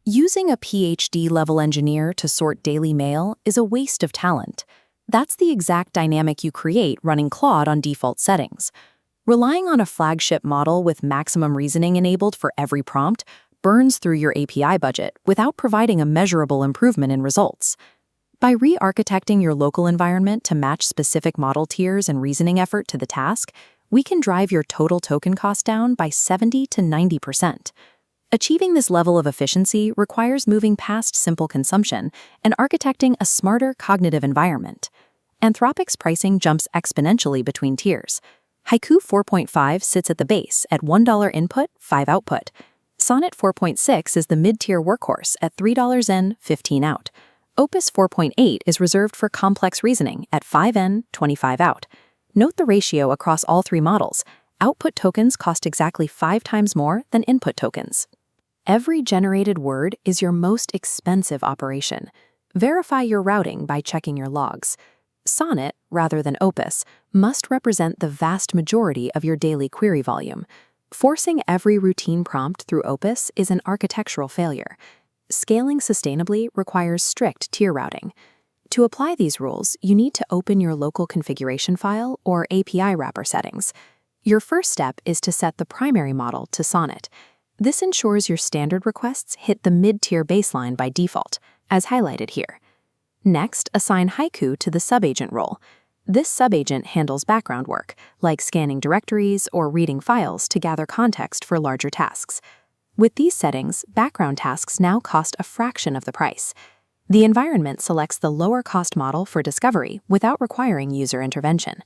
Using a PhD-level engineer to sort daily mail is a waste of talent. That's the exact dynamic you create running Claude on default settings. Relying on a flagship model with maximum reasoning enabled for every prompt burns through your API budget without providing a measurable improvement in results. By re-architecting your local environment to match specific model tiers and reasoning effort to the task, we can drive your total token cost down by 70 to 90%. Achieving this level of efficiency requires moving past simple consumption and architecting a smarter cognitive environment. Anthropic's pricing jumps exponentially between tiers. Haiku 4.5 sits at the base at $1 input, $5 output. Sonnet 4.6 is the mid-tier workhorse at $3 in, $15 out. Opus 4.8 is reserved for complex reasoning at $5 in, $25 out. Note the ratio across all three models. Output tokens cost exactly 5 times more than input tokens. Every generated word is your most expensive operation. Verify your routing by checking your logs. Sonnet, rather than Opus, must represent the vast majority of your daily query volume. Forcing every routine prompt through Opus is an architectural failure. Scaling sustainably requires strict tier routing. To apply these rules, you need to open your local configuration file or API wrapper settings. Your first step is to set the primary model to Sonnet. This ensures your standard requests hit the mid-tier baseline by default, as highlighted here. Next, assign Haiku to the subagent role. This subagent handles background work, like scanning directories or reading files to gather context for larger tasks. With these settings, background tasks now cost a fraction of the price. The environment selects the lower-cost model for discovery without requiring user intervention.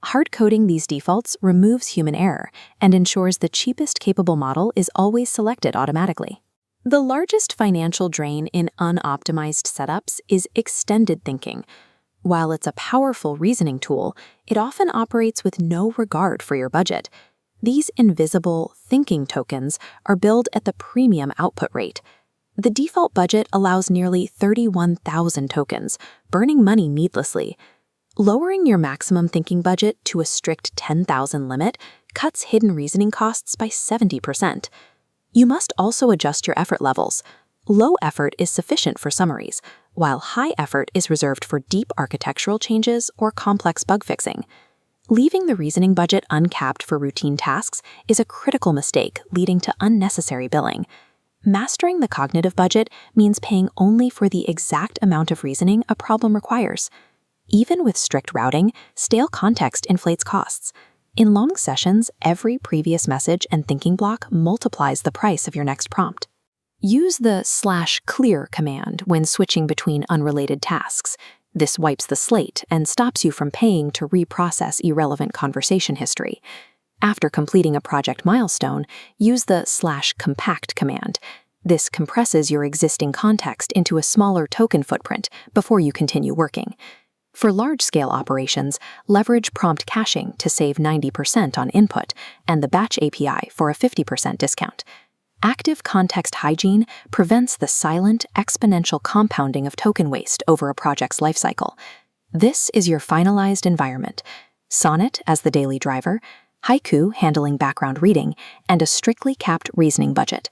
Hard-coding these defaults removes human error and ensures the cheapest capable model is always selected automatically. The largest financial drain in unoptimized setups is extended thinking. While it's a powerful reasoning tool, it often operates with no regard for your budget. These invisible thinking tokens are billed at the premium output rate. The default budget allows nearly 31,000 tokens, burning money needlessly. Lowering your maximum thinking budget to a strict 10,000 limit cuts hidden reasoning costs by 70%. You must also adjust your effort levels. Low effort is sufficient for summaries, while high effort is reserved for deep architectural changes or complex bug fixing. Leaving the reasoning budget uncapped for routine tasks is a critical mistake leading to unnecessary billing. Mastering the cognitive budget means paying only for the exact amount of reasoning a problem requires. Even with strict routing, stale context inflates costs. In long sessions, every previous message and thinking block multiplies the price of your next prompt. Use the /clear command when switching between unrelated tasks. This wipes the slate and stops you from paying to reprocess irrelevant conversation history. After completing a project milestone, use the /compact command. This compresses your existing context into a smaller token footprint before you continue working. For large-scale operations, leverage prompt caching to save 90% on input and the batch API for a 50% discount. Active context hygiene prevents the silent, exponential compounding of token waste over a project's lifecycle. This is your finalized environment. Sonnet as the daily driver, Haiku handling background reading, and a strictly capped reasoning budget.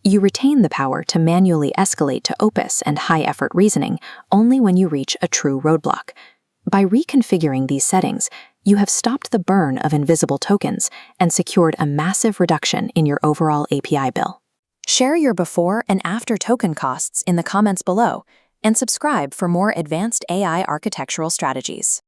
You retain the power to manually escalate to Opus and high-effort reasoning only when you reach a true roadblock. By reconfiguring these settings, you have stopped the burn of invisible tokens and secured a massive reduction in your overall API bill. Share your before and after token costs in the comments below, and subscribe for more advanced AI architectural strategies.